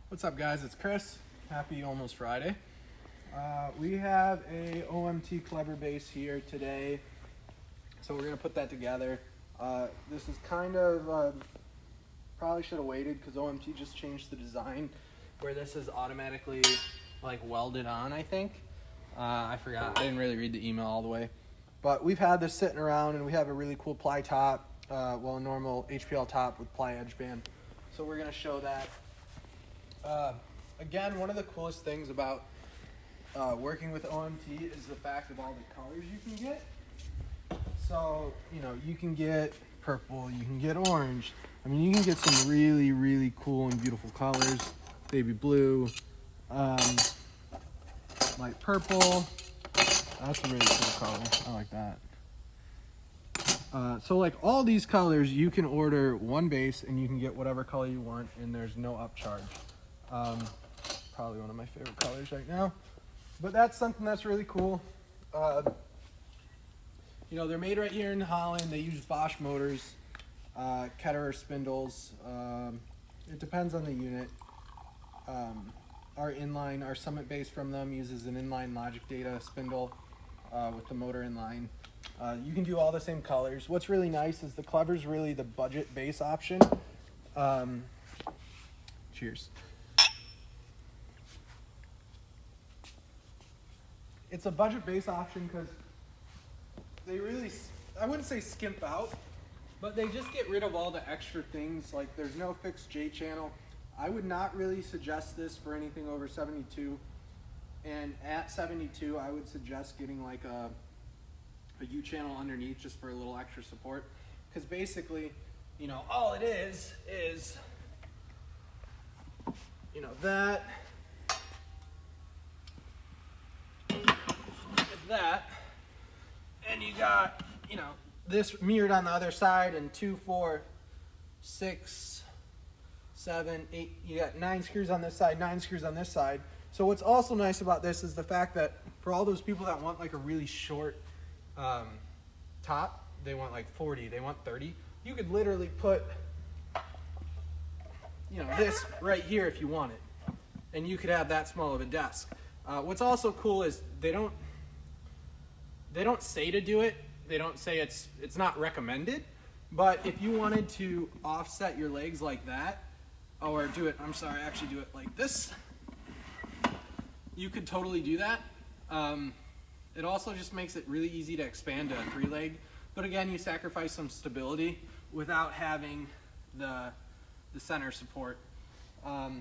What's up, guys? It's Chris. Happy almost Friday. We have a OMT Clever base here today, so we're gonna put that together. This is kind of probably should have waited because OMT just changed the design where this is automatically like welded on. I think I forgot. I didn't really read the email all the way, but we've had this sitting around, and we have a really cool ply top. A normal HPL top with ply edge band. So we're gonna show that. Again, one of the coolest things about working with OMT is the fact of all the colors you can get. So, you can get purple, you can get orange. I mean, you can get some really, really cool and beautiful colors. Baby blue, light purple. That's a really cool color. I like that. So like all these colors, you can order one base and you can get whatever color you want, and there's no upcharge. Probably one of my favorite colors right now, but that's something that's really cool. They're made right here in Holland. They use Bosch motors, Ketterer spindles. It depends on the unit. Our Summit base from them uses an inline logic data spindle with the motor inline. You can do all the same colors. What's really nice is the Clever's really the budget base option. Cheers. It's a budget base option because they really, I wouldn't say skimp out, but they just get rid of all the extra things. Like there's no fixed J channel. I would not really suggest this for anything over 72. And at 72, I would suggest getting like a U channel underneath just for a little extra support, because basically, all it is that, and you got this mirrored on the other side, and 2, 4, 6, 7, 8. You got 9 screws on this side, 9 screws on this side. So what's also nice about this is the fact that for all those people that want like a really short top, they want like 40, they want 30, you could literally put this right here if you want it, and you could have that small of a desk. What's also cool is they don't say to do it. They don't say it's not recommended, but if you wanted to offset your legs like that, or actually do it like this, you could totally do that. It also just makes it really easy to expand to a 3-leg, but again, you sacrifice some stability without having the center support. All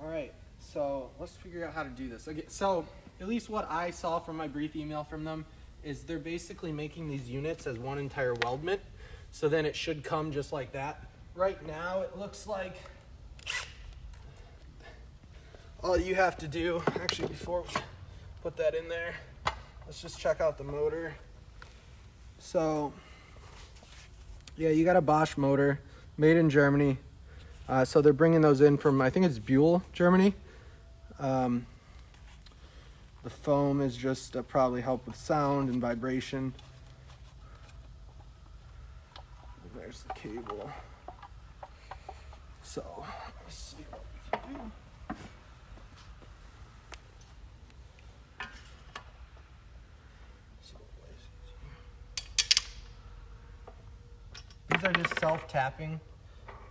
right, so let's figure out how to do this. Okay, so at least what I saw from my brief email from them is they're basically making these units as one entire weldment, so then it should come just like that. Right now, it looks like all you have to do, actually before we put that in there, let's just check out the motor. So yeah, you got a Bosch motor made in Germany. So they're bringing those in from, I think it's Buell, Germany. The foam is just to probably help with sound and vibration. There's the cable. So let's see what we can do. These are just self-tapping,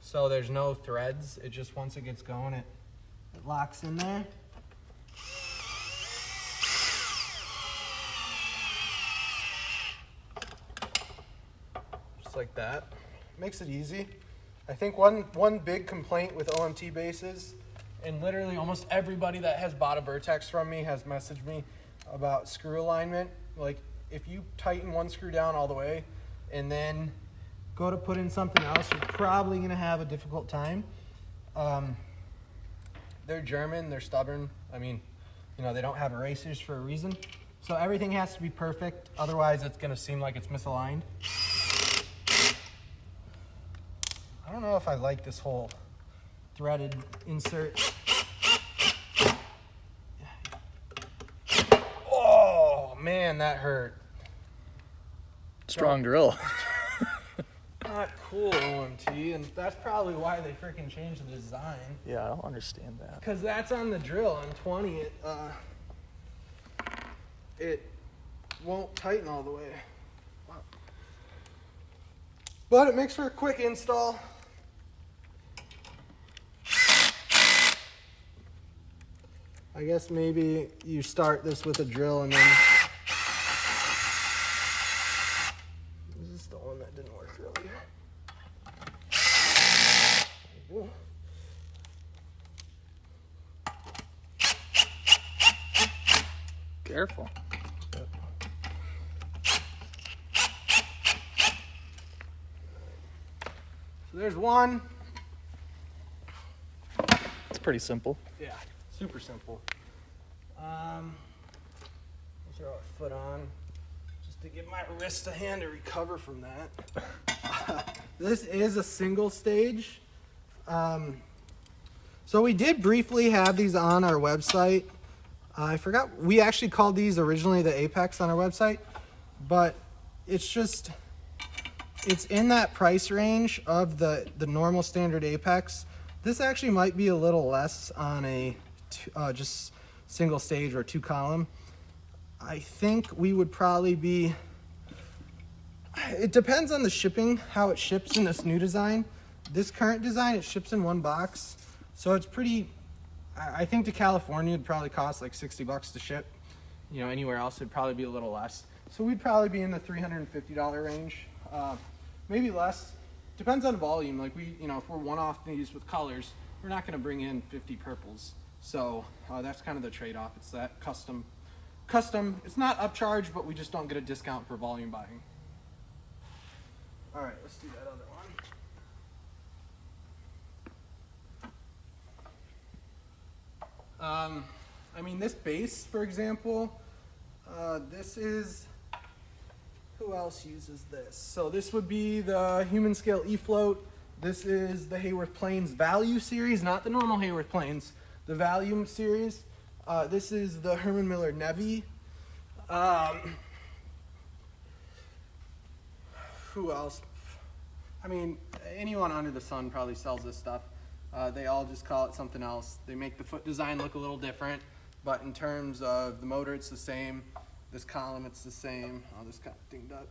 so there's no threads. It just, once it gets going, it locks in there. Just like that. Makes it easy. I think one big complaint with OMT bases, and literally almost everybody that has bought a Vertex from me has messaged me about screw alignment. Like if you tighten one screw down all the way and then go to put in something else, you're probably going to have a difficult time. They're German, they're stubborn. I mean, they don't have erasers for a reason. So everything has to be perfect, otherwise it's going to seem like it's misaligned. I don't know if I like this whole threaded insert. Oh man, that hurt. Strong drill. not cool, OMT, and that's probably why they freaking changed the design. Yeah, I don't understand that. Because that's on the drill. On 20, it won't tighten all the way. Wow. But it makes for a quick install. I guess maybe you start this with a drill and then... This is the one that didn't work earlier. There you go. Careful. So there's one. It's pretty simple. Yeah, super simple. I'll throw a foot on just to give my wrist a hand to recover from that. This is a single stage. So we did briefly have these on our website. I forgot, we actually called these originally the Apex on our website, but it's in that price range of the normal standard Apex. This actually might be a little less on a just single stage or 2-column. I think we would probably be, it depends on the shipping, how it ships in this new design. This current design, it ships in one box. So it's pretty, I think to California it'd probably cost like $60 to ship. You know, anywhere else it'd probably be a little less. So we'd probably be in the $350 range, maybe less. Depends on volume. Like if we're one-off these with colors, we're not going to bring in 50 purples. So that's kind of the trade-off. It's that custom. It's not upcharge, but we just don't get a discount for volume buying. All right, let's do that other one. I mean, this base, for example, this is, who else uses this? So this would be the Human Scale E-Float. This is the Hayworth Plains Value Series, not the normal Hayworth Plains, the Value Series. This is the Herman Miller Nevi. Who else? I mean, anyone under the sun probably sells this stuff. They all just call it something else. They make the foot design look a little different, but in terms of the motor, it's the same. This column, it's the same. Oh, this got dinged up.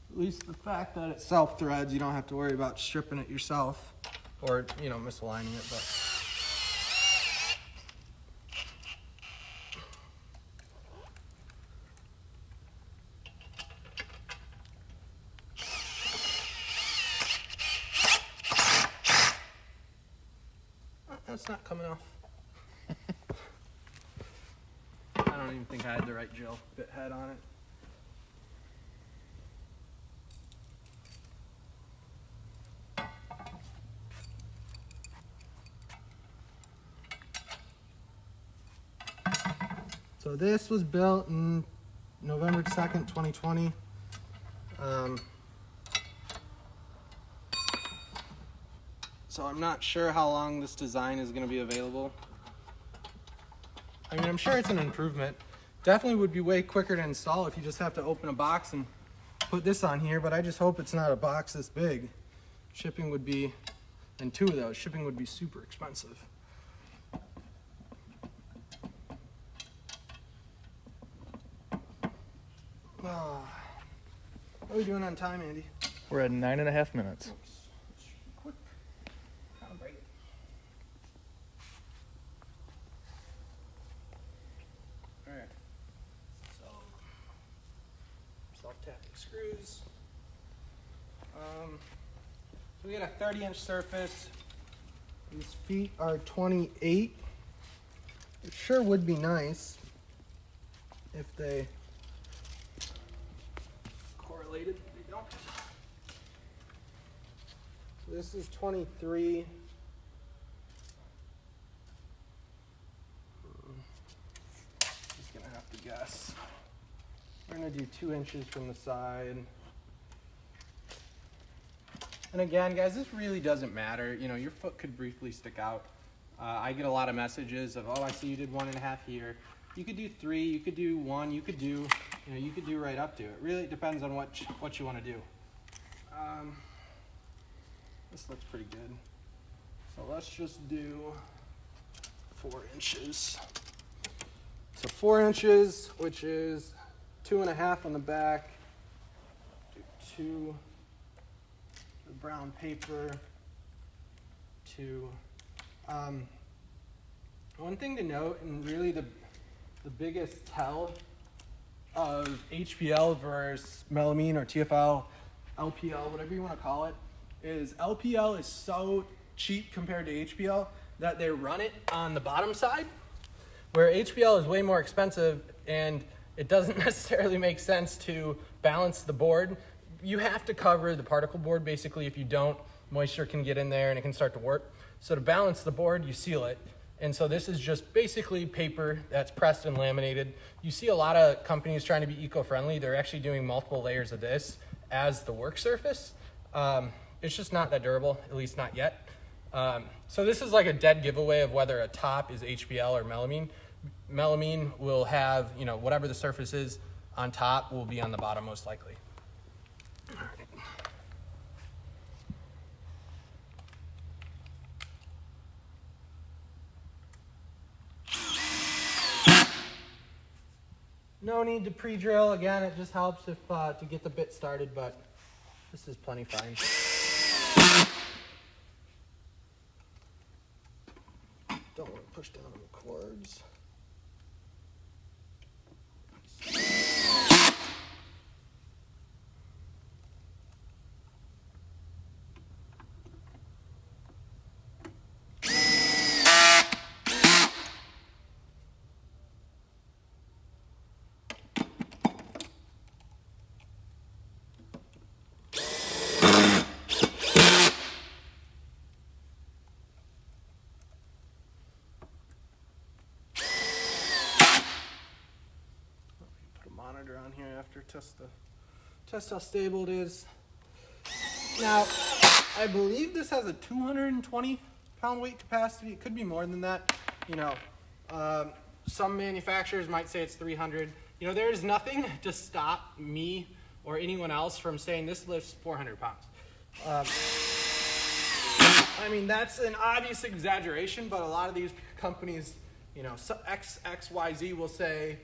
At least the fact that it self-threads, you don't have to worry about stripping it yourself or, misaligning it. But that's not coming off. I don't even think I had the right drill bit head on it. So this was built in November 2nd, 2020. So I'm not sure how long this design is going to be available. I mean, I'm sure it's an improvement. Definitely would be way quicker to install if you just have to open a box and put this on here, but I just hope it's not a box this big. Shipping would be, and 2 of those, shipping would be super expensive. What are we doing on time, Andy? We're at 9.5 minutes. Quick. Calibrate. All right. So, self-tapping screws. So we got a 30-inch surface. These feet are 28. It sure would be nice if they insulated. They don't. This is 23. Just gonna have to guess. We're gonna do 2 inches from the side. And again, guys, this really doesn't matter. You know, your foot could briefly stick out. I get a lot of messages of, oh, I see you did 1.5 here. You could do 3, you could do 1, you could do, you could do right up to it. Really depends on what you want to do. This looks pretty good. So let's just do 4 inches. So 4 inches, which is 2.5 on the back. Do 2. The brown paper. 2. One thing to note, and really the biggest tell of HPL versus melamine or TFL, LPL, whatever you want to call it, is LPL is so cheap compared to HPL that they run it on the bottom side, where HPL is way more expensive, and it doesn't necessarily make sense to balance the board. You have to cover the particle board. Basically, if you don't, moisture can get in there and it can start to warp. So to balance the board, you seal it. And so this is just basically paper that's pressed and laminated. You see a lot of companies trying to be eco-friendly. They're actually doing multiple layers of this as the work surface. It's just not that durable, at least not yet. So this is like a dead giveaway of whether a top is HPL or melamine. Melamine will have, whatever the surface is on top will be on the bottom most likely. All right. No need to pre-drill. Again, it just helps if to get the bit started, but this is plenty fine. Don't want to push down on the cords. On here after test how stable it is. Now, I believe this has a 220 pound weight capacity. It could be more than that. Some manufacturers might say it's 300. There is nothing to stop me or anyone else from saying this lifts 400 pounds. I mean, that's an obvious exaggeration, but a lot of these companies, XYZ will say,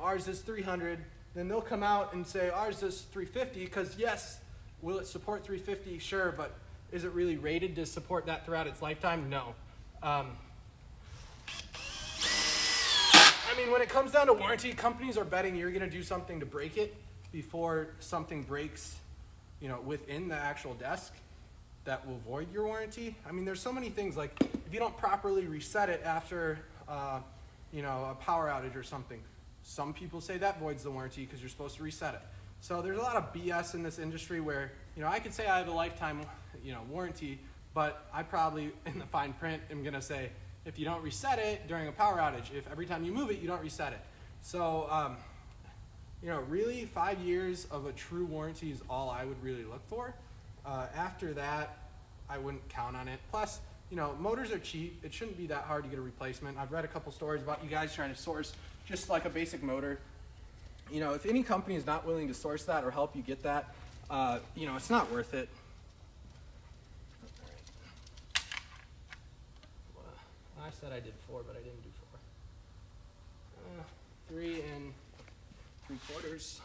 ours is 300. Then they'll come out and say, ours is 350, because yes, will it support 350? Sure, but is it really rated to support that throughout its lifetime? No. I mean, when it comes down to warranty, companies are betting you're gonna do something to break it before something breaks, within the actual desk that will void your warranty. I mean, there's so many things, like if you don't properly reset it after, a power outage or something, some people say that voids the warranty because you're supposed to reset it. So there's a lot of BS in this industry where, I could say I have a lifetime, warranty, but I probably in the fine print am gonna say, if you don't reset it during a power outage, if every time you move it, you don't reset it. So, really 5 years of a true warranty is all I would really look for. After that, I wouldn't count on it. Plus, motors are cheap. It shouldn't be that hard to get a replacement. I've read a couple stories about you guys trying to source just like a basic motor. If any company is not willing to source that or help you get that, it's not worth it. I said I did 4, but I didn't do 4. 3 3/4.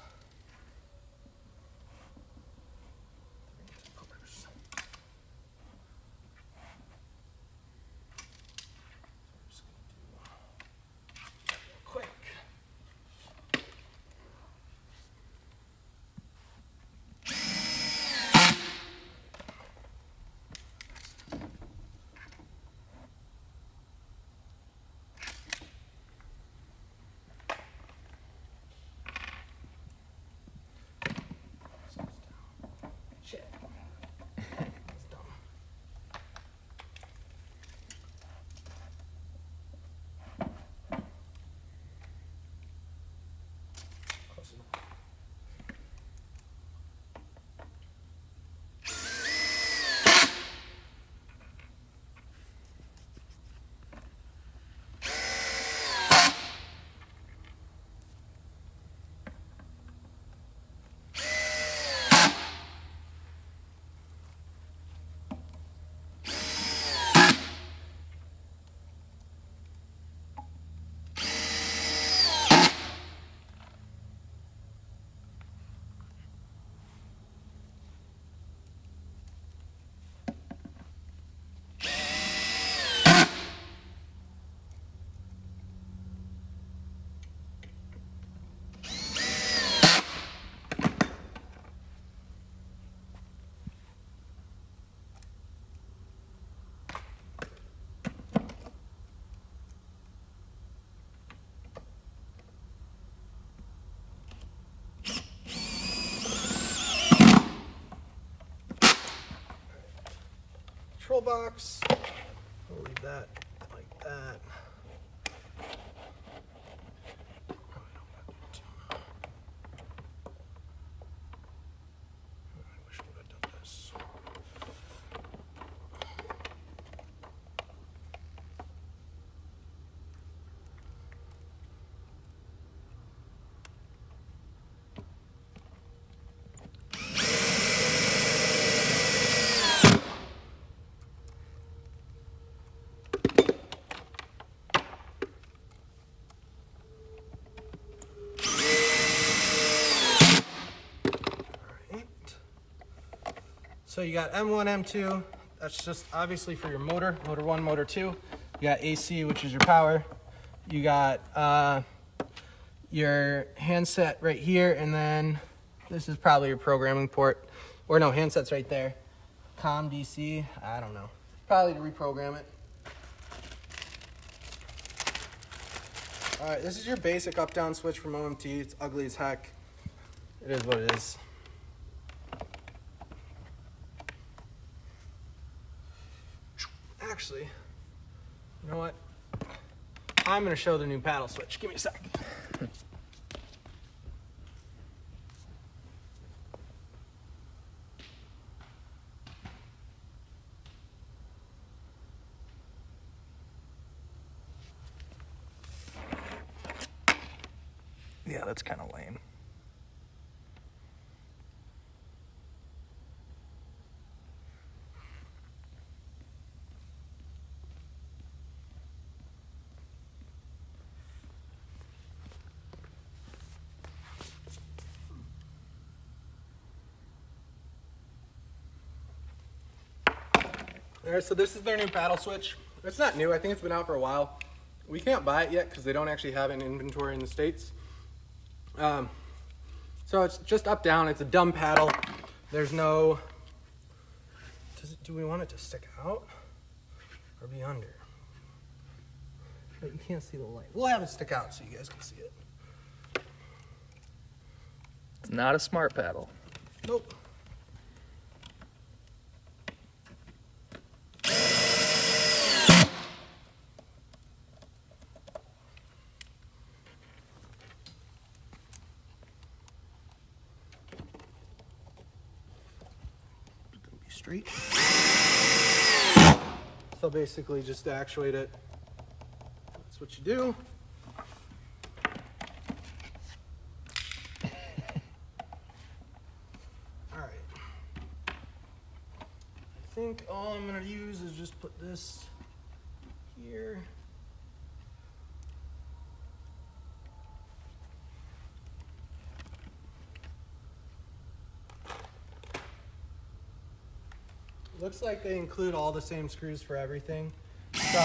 control box. We'll leave that like that. I wish I would have done this. So you got M1, M2, that's just obviously for your motor, motor 1, motor 2. You got AC, which is your power. You got your handset right here, and then this is probably your programming port. Or no, handset's right there. COM, DC, I don't know. Probably to reprogram it. All right, this is your basic up-down switch from OMT. It's ugly as heck. It is what it is. Actually, you know what? I'm going to show the new paddle switch. Give me a sec. Yeah, that's kind of lame. All right, so this is their new paddle switch. It's not new. I think it's been out for a while. We can't buy it yet because they don't actually have it in inventory in the States. So it's just up down. It's a dumb paddle. There's no... do we want it to stick out or be under? But you can't see the light. We'll have it stick out so you guys can see it. It's not a smart paddle. Nope. Straight. So basically just to actuate it, that's what you do. All right. I think all I'm gonna use is just put this here. Looks like they include all the same screws for everything. So,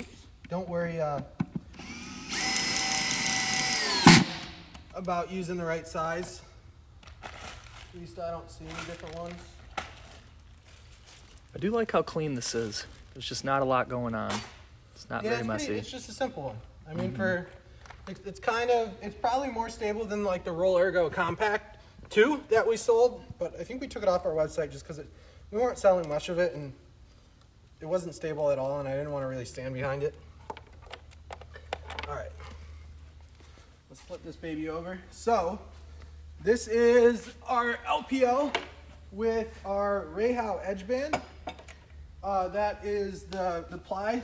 oops, don't worry about using the right size. At least I don't see any different ones. I do like how clean this is. There's just not a lot going on. It's not very messy. It's just a simple one. I mean, it's probably more stable than like the Roll Ergo Compact 2 that we sold, but I think we took it off our website just because we weren't selling much of it and it wasn't stable at all and I didn't want to really stand behind it. All right, let's flip this baby over. So this is our LPO with our Rayhow edge band. That is the ply.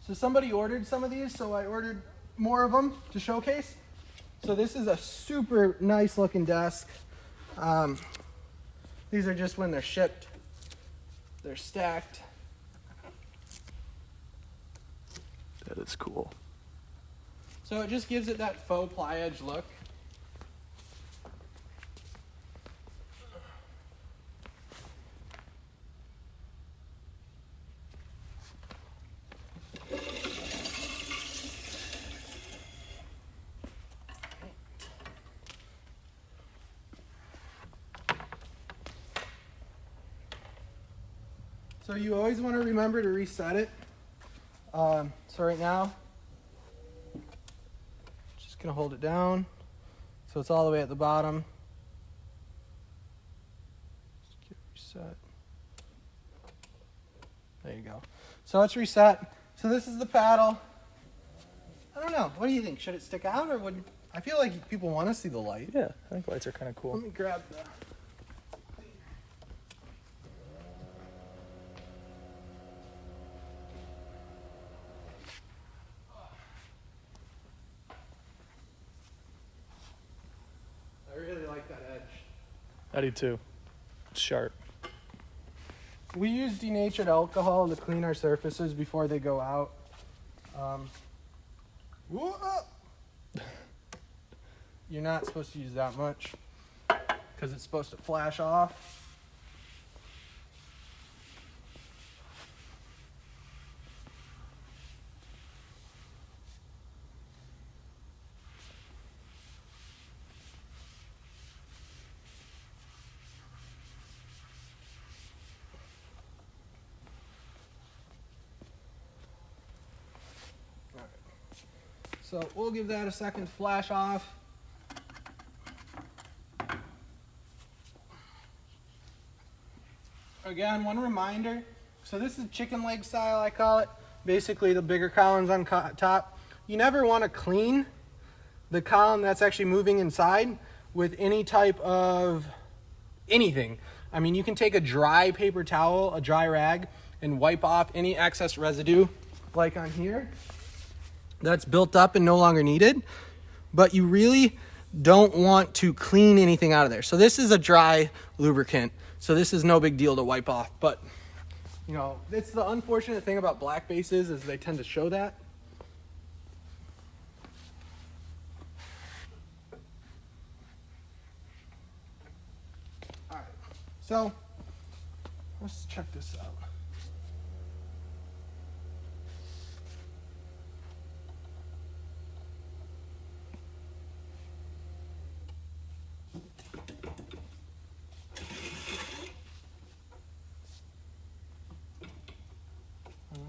So somebody ordered some of these, so I ordered more of them to showcase. So this is a super nice looking desk. These are just when they're shipped. They're stacked. That is cool. So it just gives it that faux ply edge look. So you always want to remember to reset it. So right now, just gonna hold it down so it's all the way at the bottom. Just get reset. There you go. So it's reset. So this is the paddle. I don't know. What do you think? Should it stick out or would... I feel like people want to see the light. Yeah, I think lights are kind of cool. Let me grab the... I really like that edge. I do too. It's sharp. We use denatured alcohol to clean our surfaces before they go out. You're not supposed to use that much because it's supposed to flash off. So we'll give that a second to flash off. Again, one reminder. So this is chicken leg style, I call it. Basically the bigger columns on top. You never want to clean the column that's actually moving inside with any type of anything. I mean, you can take a dry paper towel, a dry rag, and wipe off any excess residue like on here that's built up and no longer needed, but you really don't want to clean anything out of there. So this is a dry lubricant, so this is no big deal to wipe off, but you know, it's the unfortunate thing about black bases is they tend to show that. All right, so let's check this out.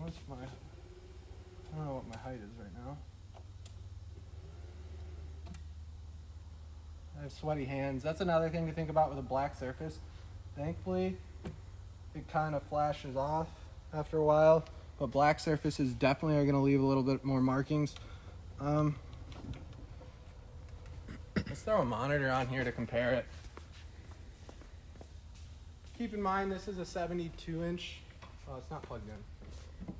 What's my, I don't know what my height is right now. I have sweaty hands. That's another thing to think about with a black surface. Thankfully, it kind of flashes off after a while, but black surfaces definitely are going to leave a little bit more markings. Let's throw a monitor on here to compare it. Keep in mind this is a 72-inch. Oh, it's not plugged in.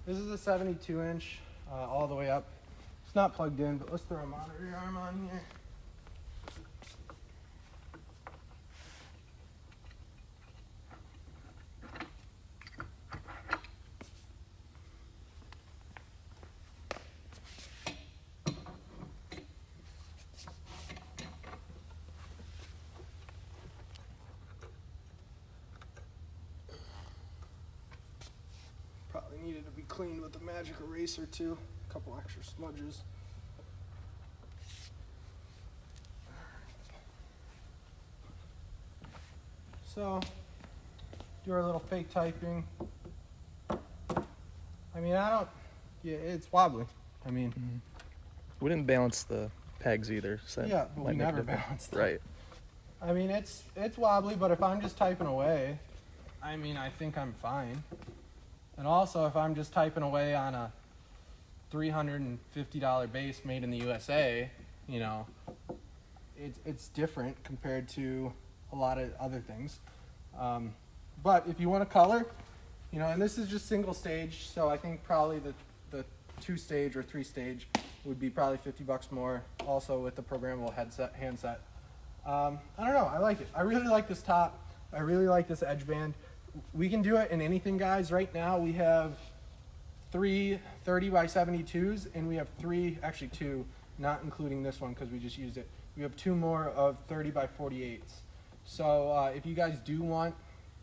This is a 72-inch all the way up. It's not plugged in, but let's throw a monitor arm on here. Probably needed to be cleaned with a magic eraser too. A couple extra smudges. So, do our little fake typing. I mean, it's wobbly. I mean, we didn't balance the pegs either. So yeah, but we never balanced them. Right. I mean, it's wobbly, but if I'm just typing away, I mean, I think I'm fine. And also, if I'm just typing away on a $350 base made in the USA, you know, it's different compared to a lot of other things. But if you want to color, you know, and this is just single stage, so I think probably the 2-stage or 3-stage would be probably $50 more, also with the programmable handset. I don't know, I like it. I really like this top. I really like this edge band. We can do it in anything, guys. Right now we have 3 30x72s, and we have 2, not including this one because we just used it. We have 2 more of 30x48s. So if you guys do want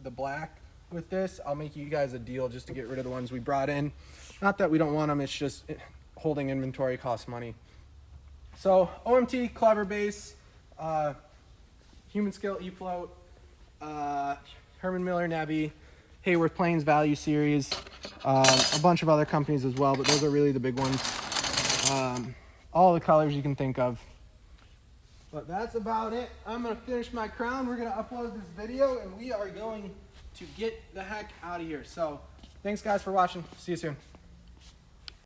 the black with this, I'll make you guys a deal just to get rid of the ones we brought in. Not that we don't want them, it's just holding inventory costs money. So OMT Clever Base, Human Scale E-Float, Herman Miller Nevi, Hayworth Plains Value Series, a bunch of other companies as well, but those are really the big ones. All the colors you can think of. But that's about it. I'm going to finish my crown. We're going to upload this video, and we are going to get the heck out of here. So Thanks guys for watching. See you soon.